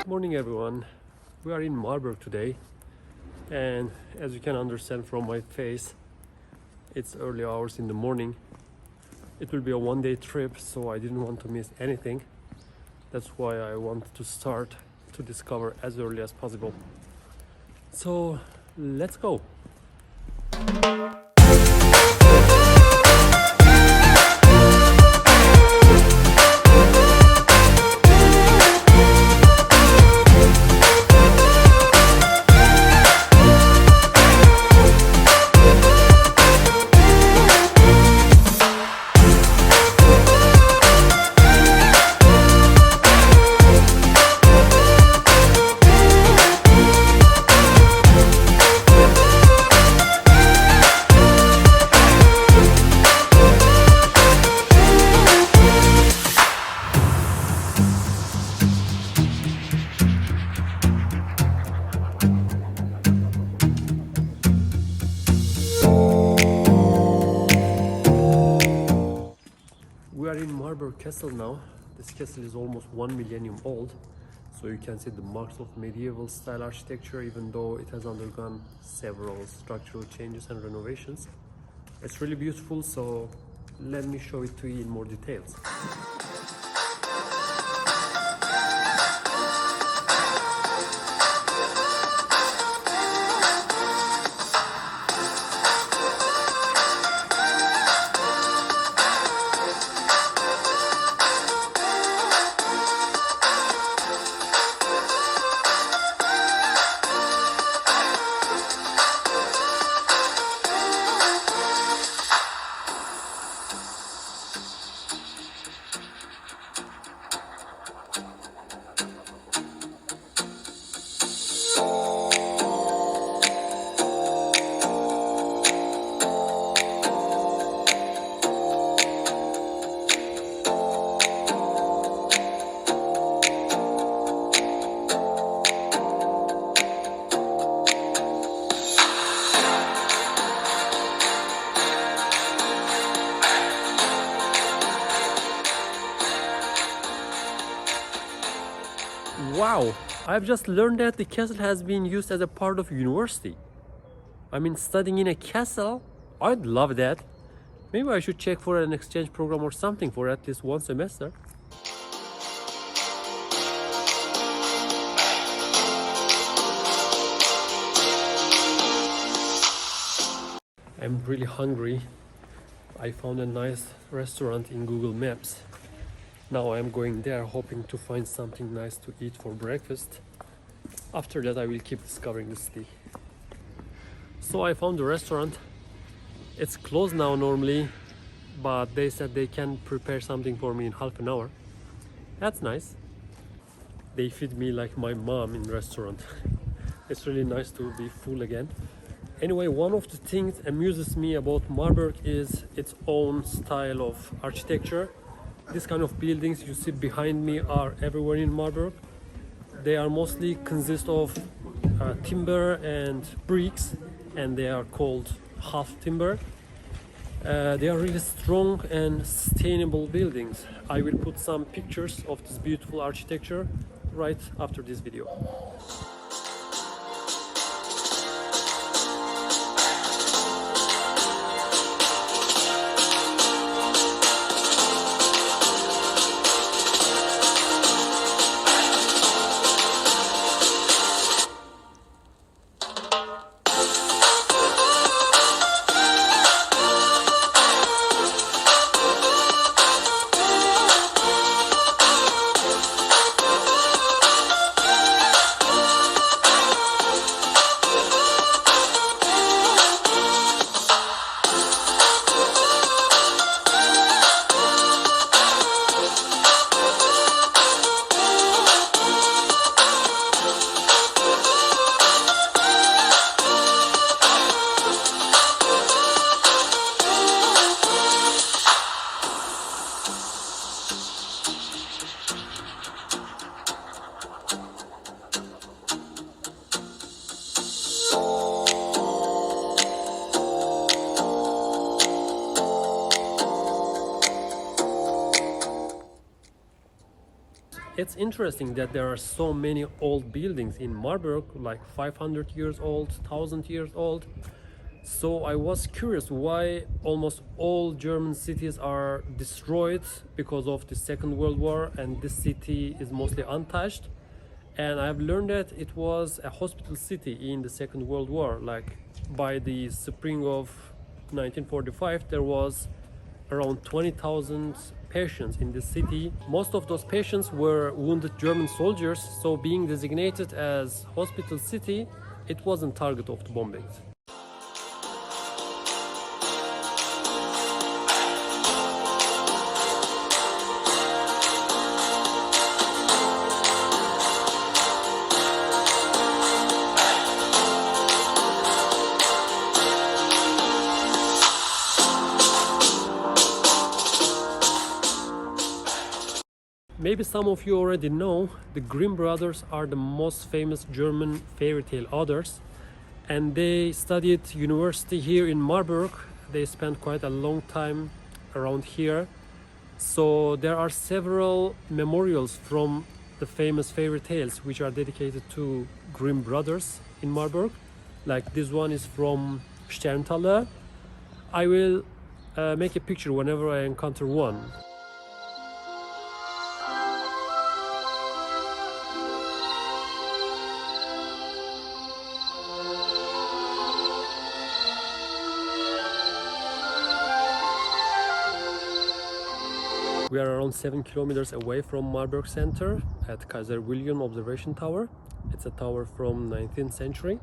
Morning everyone, we are in Marburg today, and as you can understand from my face, it's early hours in the morning. It will be a one-day trip, so I didn't want to miss anything. That's why I wanted to start to discover as early as possible. So let's go. We are in Marburg Castle now. This castle is almost 1 millennium old, so you can see the marks of medieval style architecture even though it has undergone several structural changes and renovations. It's really beautiful, so let me show it to you in more details. Wow, I've just learned that the castle has been used as a part of university. I mean, studying in a castle, I'd love that. Maybe I should check for an exchange program or something for at least one semester. I'm really hungry. I found a nice restaurant in Google Maps. Now I'm going there hoping to find something nice to eat for breakfast. After that I will keep discovering the city. So I found the restaurant. It's closed now normally, but they said they can prepare something for me in half an hour. That's nice. They feed me like my mom in restaurant. It's really nice to be full again. Anyway, one of the things amuses me about Marburg is its own style of architecture. This kind of buildings you see behind me are everywhere in Marburg. They are mostly consist of timber and bricks, and they are called half timber. They are really strong and sustainable buildings. I will put some pictures of this beautiful architecture right after this video. It's interesting that there are so many old buildings in Marburg, like 500 years old, 1000 years old. So I was curious why almost all German cities are destroyed because of the Second World War and this city is mostly untouched. And I've learned that it was a hospital city in the Second World War. Like by the spring of 1945, there was around 20,000 patients in the city. Most of those patients were wounded German soldiers, so being designated as hospital city, it wasn't target of the bombings. Maybe some of you already know, the Grimm Brothers are the most famous German fairy tale authors, and they studied university here in Marburg. They spent quite a long time around here. So there are several memorials from the famous fairy tales which are dedicated to Grimm Brothers in Marburg. Like this one is from Fairytale. I will make a picture whenever I encounter one. We are around 7 kilometers away from Marburg Center at Kaiser observation tower. It's a tower from 19th century.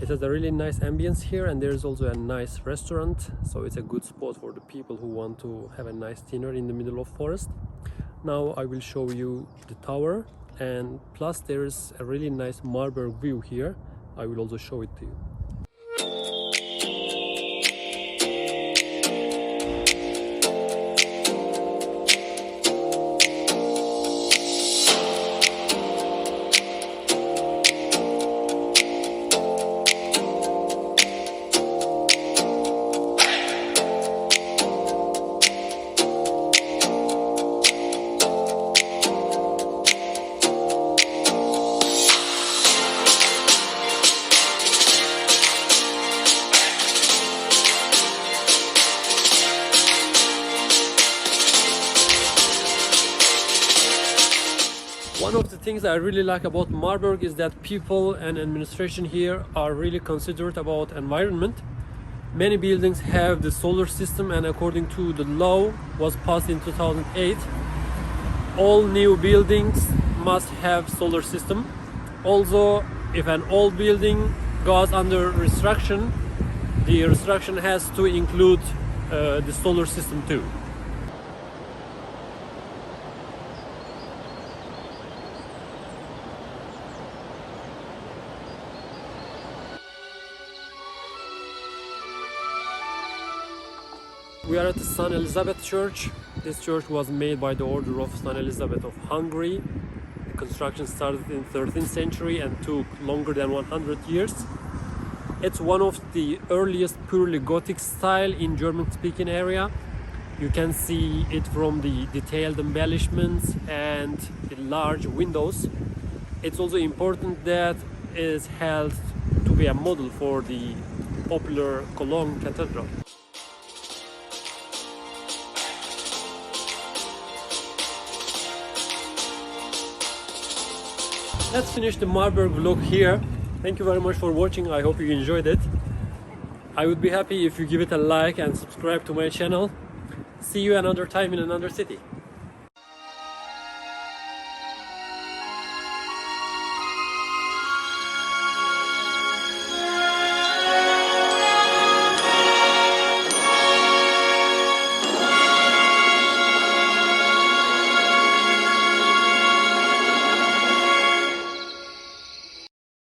It has a really nice ambience here, and there's also a nice restaurant, so it's a good spot for the people who want to have a nice dinner in the middle of forest. Now I will show you the tower, and plus there's a really nice Marburg view here. I will also show it to you. One of the things I really like about Marburg is that people and administration here are really considerate about environment. Many buildings have the solar system, and according to the law was passed in 2008, all new buildings must have solar system. Also, if an old building goes under restriction, the restriction has to include the solar system too. We are at the St. Elizabeth Church. This church was made by the order of St. Elizabeth of Hungary. The construction started in 13th century and took longer than 100 years. It's one of the earliest purely Gothic style in German-speaking area. You can see it from the detailed embellishments and the large windows. It's also important that it is held to be a model for the popular Cologne Cathedral. Let's finish the Marburg vlog here. Thank you very much for watching. I hope you enjoyed it. I would be happy if you give it a like and subscribe to my channel. See you another time in another city.